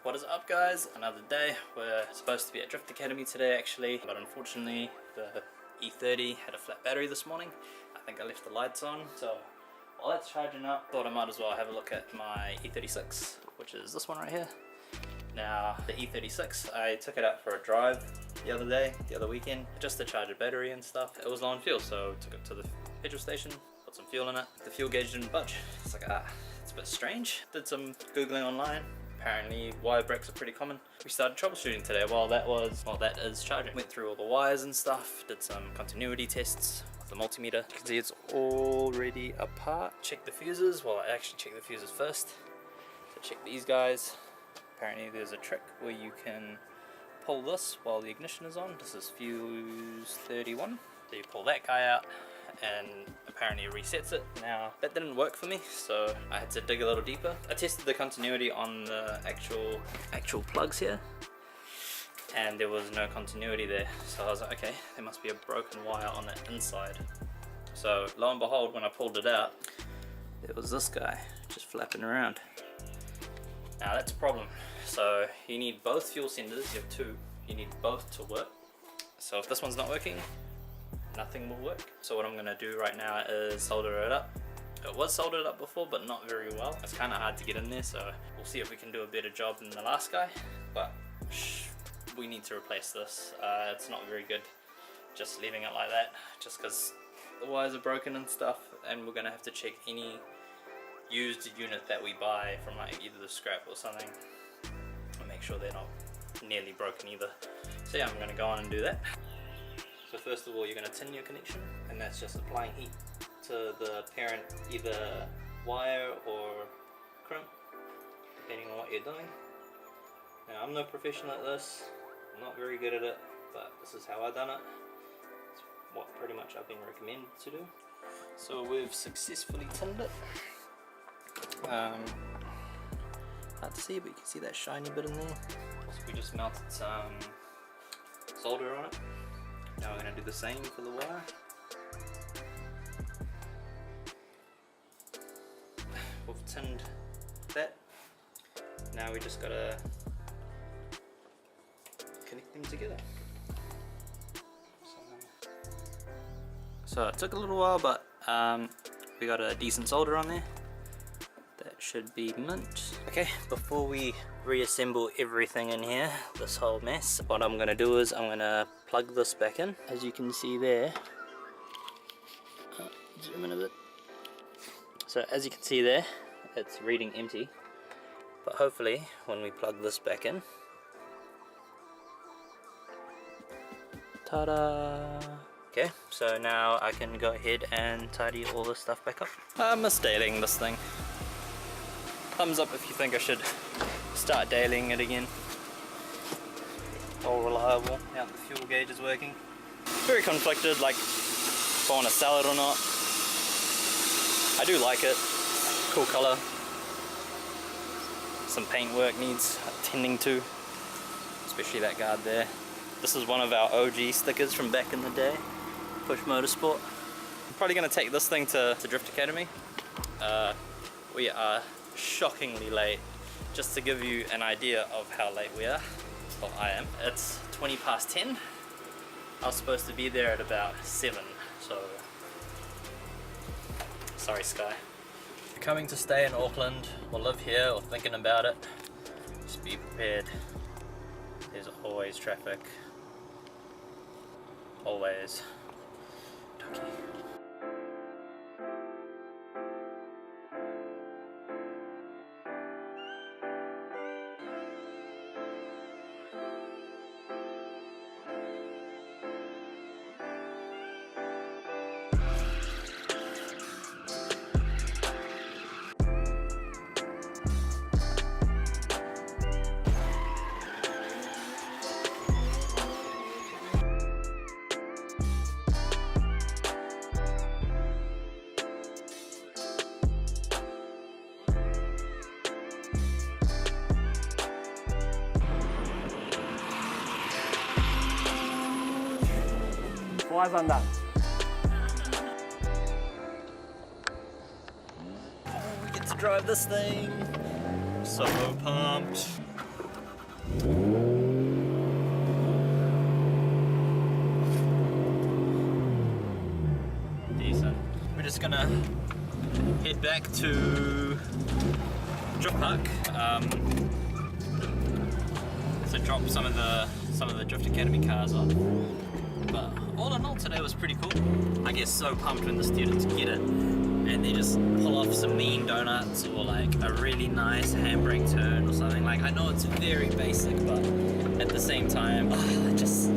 What is up guys? Another day. We're supposed to be at Drift Academy today actually, but unfortunately the E30 had a flat battery this morning. I think I left the lights on, so while that's charging up, thought I might as well have a look at my E36, which is this one right here. Now the E36, I took it out for a drive the other weekend, just to charge a battery and stuff. It was low on fuel, so took it to the petrol station, put some fuel in it. The fuel gauge didn't budge. It's like, it's a bit strange. Did some Googling online. Apparently wire breaks are pretty common. We started troubleshooting today while that is charging. Went through all the wires and stuff, did some continuity tests with the multimeter. You can see it's already apart. Check the fuses. Well, I actually checked the fuses first. So check these guys. Apparently there's a trick where you can pull this while the ignition is on. This is fuse 31. So you pull that guy out and apparently it resets it. Now that didn't work for me, so I had to dig a little deeper. I tested the continuity on the actual plugs here and there was no continuity there, so I was like, okay, there must be a broken wire on the inside. So lo and behold, when I pulled it out, there was this guy just flapping around. Now that's a problem. So you need both fuel senders, you have two, you need both to work. So if this one's not working, nothing will work. So what I'm going to do right now is solder it up. It was soldered up before, but not very well. It's kind of hard to get in there, so we'll see if we can do a better job than the last guy. But we need to replace this. It's not very good just leaving it like that, just because the wires are broken and stuff, and we're going to have to check any used unit that we buy from like either the scrap or something and make sure they're not nearly broken either. So yeah, I'm going to go on and do that. So first of all, you're going to tin your connection, and that's just applying heat to the parent either wire or crimp, depending on what you're doing. Now I'm no professional at this, I'm not very good at it, but this is how I've done it. It's what pretty much I've been recommended to do. So we've successfully tinned it. Hard to see, but you can see that shiny bit in there. So we just melted some solder on it. Now we're going to do the same for the wire. We've tinned that. Now we just got to connect them together. So it took a little while, but we got a decent solder on there. That should be mint. Okay, before we reassemble everything in here, this whole mess, what I'm going to do is I'm going to plug this back in. As you can see there, zoom in a bit. So as you can see there, it's reading empty, but hopefully when we plug this back in, ta-da! Okay, so now I can go ahead and tidy all this stuff back up. I'm misdating this thing. Thumbs up if you think I should start dailying it again. All reliable. Now the fuel gauge is working. Very conflicted, like if I want to sell it or not. I do like it. Cool color. Some paint work needs tending to, especially that guard there. This is one of our OG stickers from back in the day. Push Motorsport. I'm probably going to take this thing to Drift Academy. We are shockingly late. Just to give you an idea of how late we are, well I am, it's 20 past 10. I was supposed to be there at about 7, so sorry Sky. If you're coming to stay in Auckland or live here or thinking about it, just be prepared. There's always traffic, always. Okay. Wise undone. We get to drive this thing. So pumped. Decent. We're just gonna head back to Drift Park to drop some of the Drift Academy cars off. But all in all, today was pretty cool. I get so pumped when the students get it and they just pull off some mean donuts or like a really nice handbrake turn or something. Like, I know it's very basic, but at the same time, it just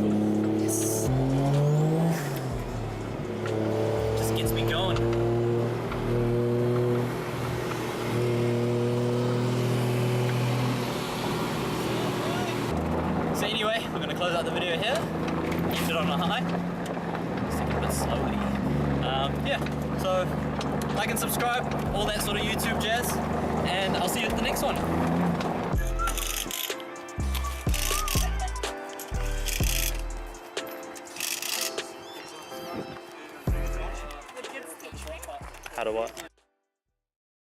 gets me going. So anyway, we're gonna close out the video here. End it on a high. Just take it a bit slowly. Yeah, so like and subscribe, all that sort of YouTube jazz, and I'll see you at the next one. How to what?